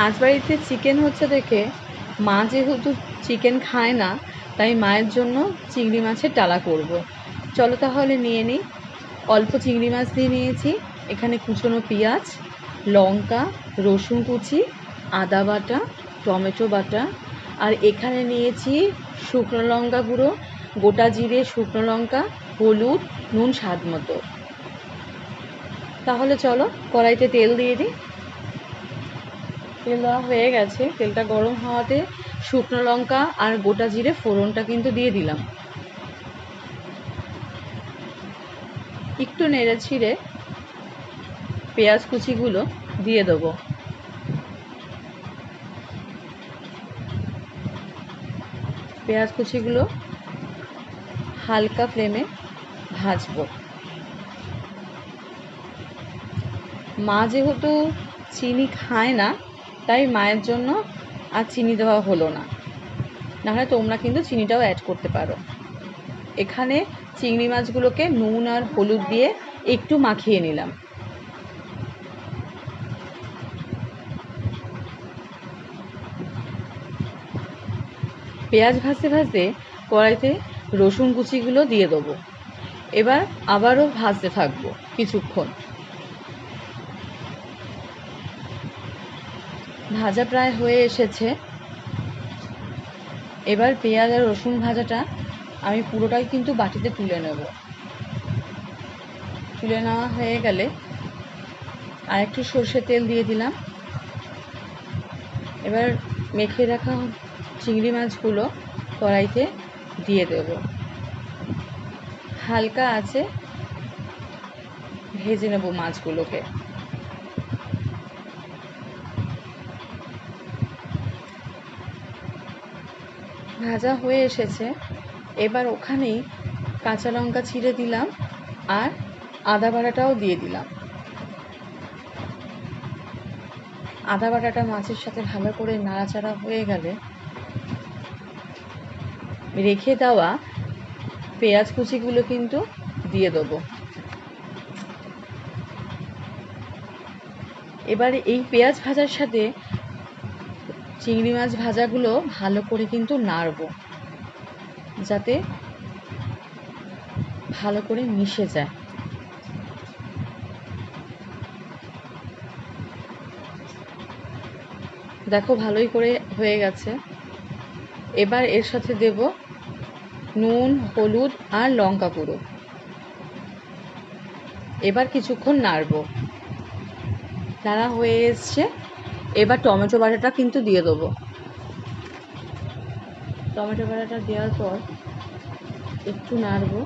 আজ বাড়িতে চিকেন হচ্ছে দেখে মা যেহেতু চিকেন খায় না, তাই মায়ের জন্য চিংড়ি মাছের ডালা করব। চলো তাহলে নিয়ে নিই। অল্প চিংড়ি মাছ দিয়ে নিয়েছি, এখানে কুচনো পেঁয়াজ, লঙ্কা, রসুন কুচি, আদা বাটা, টমেটো বাটা, আর এখানে নিয়েছি শুকনো লঙ্কা গুঁড়ো, গোটা জিরে, শুকনো লঙ্কা, হলুদ, নুন স্বাদ মতো। তাহলে চলো কড়াইতে তেল দিয়ে দিই। তেল দেওয়া হয়ে গেছে, তেলটা গরম হওয়াতে শুকনো লঙ্কা আর গোটা জিরে ফোড়নটা কিন্তু দিয়ে দিলাম। একটু নেড়ে ছিঁড়ে পেঁয়াজ কুচিগুলো দিয়ে দেবো। পেঁয়াজ কুচিগুলো হালকা ফ্লেমে ভাজবো। মা যেহেতু চিনি খায় না, তাই মায়ের জন্য আর চিনি দেওয়া হলো না, নাহলে তোমরা কিন্তু চিনিটাও অ্যাড করতে পারো। এখানে চিংড়ি মাছগুলোকে নুন আর হলুদ দিয়ে একটু মাখিয়ে নিলাম। পেঁয়াজ ভাজতে ভাজতে কড়াইতে রসুন কুচিগুলো দিয়ে দেবো। এবার আবারও ভাজতে থাকবো কিছুক্ষণ। ভাজা প্রায় হয়ে এসেছে। এবার পেঁয়াজ আর রসুন ভাজাটা আমি পুরোটাই কিন্তু বাটিতে তুলে নেব। তুলে নেওয়া হয়ে গেলে আর একটু সর্ষের তেল দিয়ে দিলাম। এবার মেখে রাখা চিংড়ি মাছগুলো কড়াইতে দিয়ে দেব। হালকা আছে ভেজে নেব মাছগুলোকে। ভাজা হয়ে এসেছে। এবার ওখানেই কাঁচা লঙ্কা ছিঁড়ে দিলাম আর আদা বাটাটাও দিয়ে দিলাম। আদা বাটাটা মাছের সাথে ভালো করে নাড়াচাড়া হয়ে গেলে রেখে দেওয়া পেঁয়াজ কুচিগুলো কিন্তু দিয়ে দেবো। এবারে এই পেঁয়াজ ভাজার সাথে চিংড়ি মাছ ভাজাগুলো ভালো করে কিন্তু নাড়বো, যাতে ভালো করে মিশে যায়। দেখো ভালোই করে হয়ে গেছে। এবার এর সাথে দেব নুন, হলুদ আর লঙ্কা গুঁড়ো। এবার কিছুক্ষণ নাড়বো। নাড়া হয়ে এসছে। এবার টমেটো বাটাটা কিন্তু দিয়ে দেবো। টমেটো বাটাটা দেওয়ার পর একটু নাড়বো,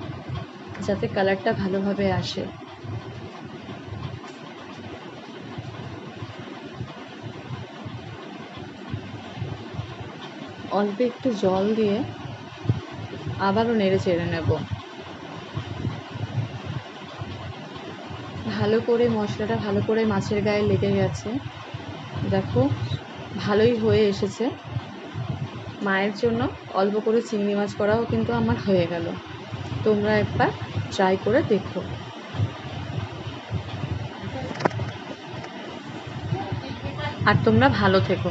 যাতে কালারটা ভালোভাবে আসে। অল্প একটু জল দিয়ে আবারও নেড়ে চেড়ে নেব। ভালো করে মশলাটা ভালো করে মাছের গায়ে লেগে গেছে। দেখো ভালোই হয়ে এসেছে। মায়ের জন্য অল্প করে চিংড়ি মাছ করাও কিন্তু আমার হয়ে গেল। তোমরা একবার ট্রাই করে দেখো। আর তোমরা ভালো থেকো।